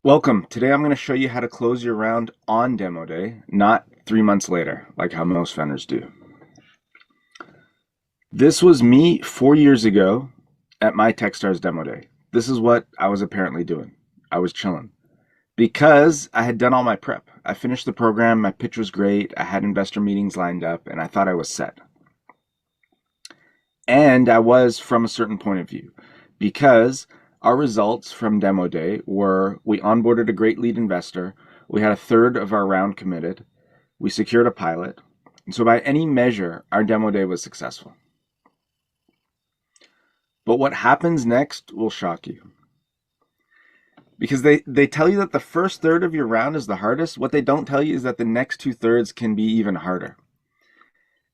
Welcome. Today I'm going to show you how to close your round on demo day, not 3 months later, like how most vendors do. This was me 4 years ago at my Techstars demo day. This is what I was apparently doing. I was chilling because I had done all my prep. I finished the program, my pitch was great, I had investor meetings lined up, and I thought I was set. And I was from a certain point of view because our results from demo day were we onboarded a great lead investor, we had a third of our round committed, we secured a pilot, and so by any measure, our demo day was successful. But what happens next will shock you. Because they tell you that the first third of your round is the hardest. What they don't tell you is that the next 2/3 can be even harder.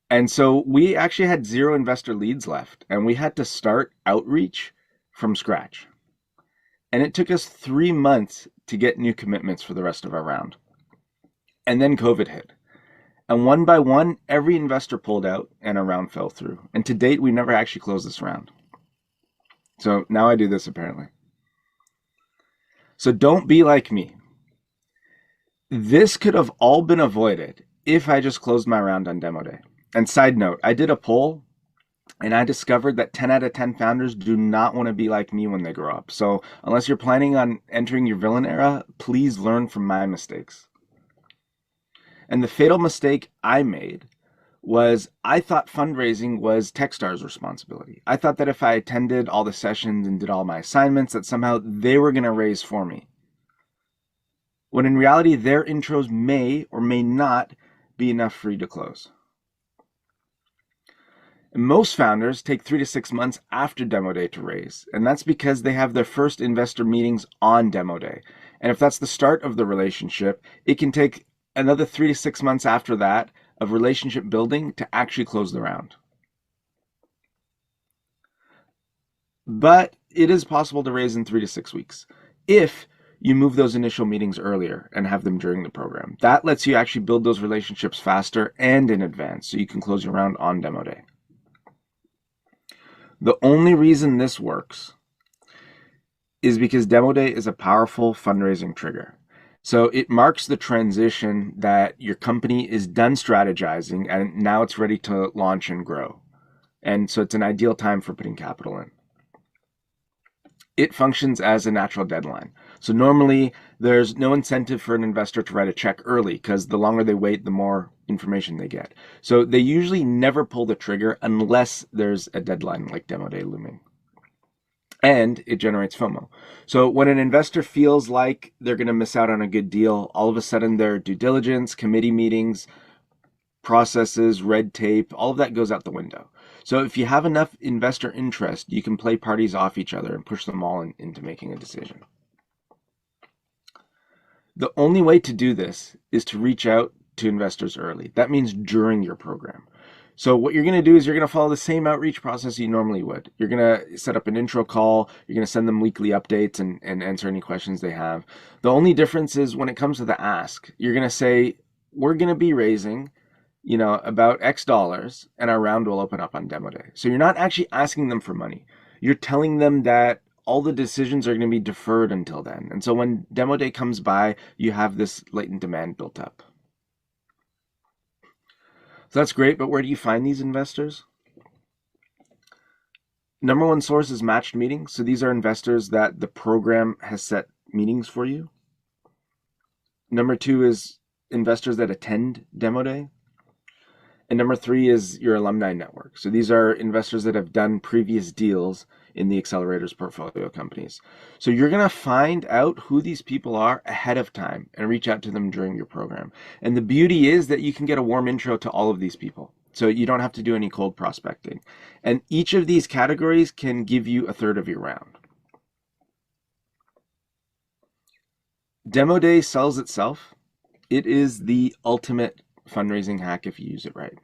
And so we actually had 0 investor leads left, and we had to start outreach from scratch. And it took us 3 months to get new commitments for the rest of our round. And then COVID hit. And one by one, every investor pulled out and a round fell through. And to date, we never actually closed this round. So now I do this apparently. So don't be like me. This could have all been avoided if I just closed my round on demo day. And side note, I did a poll and I discovered that 10 out of 10 founders do not want to be like me when they grow up. So unless you're planning on entering your villain era, please learn from my mistakes. And the fatal mistake I made was I thought fundraising was Techstars' responsibility. I thought that if I attended all the sessions and did all my assignments, that somehow they were going to raise for me. When in reality, their intros may or may not be enough for you to close. And most founders take 3 to 6 months after demo day to raise, and that's because they have their first investor meetings on demo day. And if that's the start of the relationship, it can take another 3 to 6 months after that of relationship building to actually close the round. But it is possible to raise in 3 to 6 weeks if you move those initial meetings earlier and have them during the program. That lets you actually build those relationships faster and in advance so you can close your round on demo day. The only reason this works is because demo day is a powerful fundraising trigger. So it marks the transition that your company is done strategizing and now it's ready to launch and grow. And so it's an ideal time for putting capital in. It functions as a natural deadline. So normally there's no incentive for an investor to write a check early because the longer they wait, the more information they get. So they usually never pull the trigger unless there's a deadline like demo day looming. And it generates FOMO. So when an investor feels like they're going to miss out on a good deal, all of a sudden their due diligence, committee meetings, processes, red tape, all of that goes out the window. So if you have enough investor interest, you can play parties off each other and push them all into making a decision. The only way to do this is to reach out to investors early. That means during your program. So what you're going to do is you're going to follow the same outreach process you normally would. You're going to set up an intro call. You're going to send them weekly updates and answer any questions they have. The only difference is when it comes to the ask, you're going to say, we're going to be raising, about X dollars and our round will open up on demo day. So you're not actually asking them for money. You're telling them that all the decisions are going to be deferred until then. And so when demo day comes by, you have this latent demand built up. So that's great, but where do you find these investors? Number one source is matched meetings. So these are investors that the program has set meetings for you. Number two is investors that attend demo day. And number three is your alumni network. So these are investors that have done previous deals in the accelerator's portfolio companies. So you're going to find out who these people are ahead of time and reach out to them during your program. And the beauty is that you can get a warm intro to all of these people. So you don't have to do any cold prospecting. And each of these categories can give you a third of your round. Demo day sells itself. It is the ultimate fundraising hack if you use it right.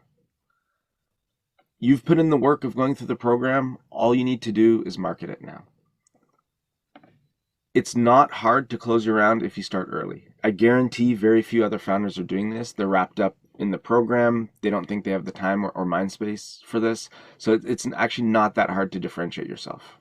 You've put in the work of going through the program. All you need to do is market it now. It's not hard to close your round if you start early. I guarantee very few other founders are doing this. They're wrapped up in the program. They don't think they have the time or mind space for this. So it's actually not that hard to differentiate yourself.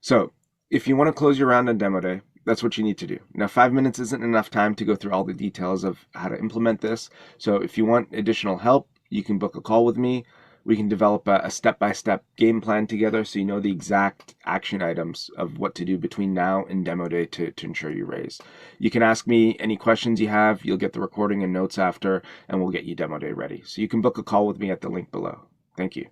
So if you want to close your round on demo day, that's what you need to do. Now, 5 minutes isn't enough time to go through all the details of how to implement this. So if you want additional help, you can book a call with me. We can develop a step-by-step game plan together so you know the exact action items of what to do between now and demo day to ensure you raise. You can ask me any questions you have. You'll get the recording and notes after, and we'll get you demo day ready. So you can book a call with me at the link below. Thank you.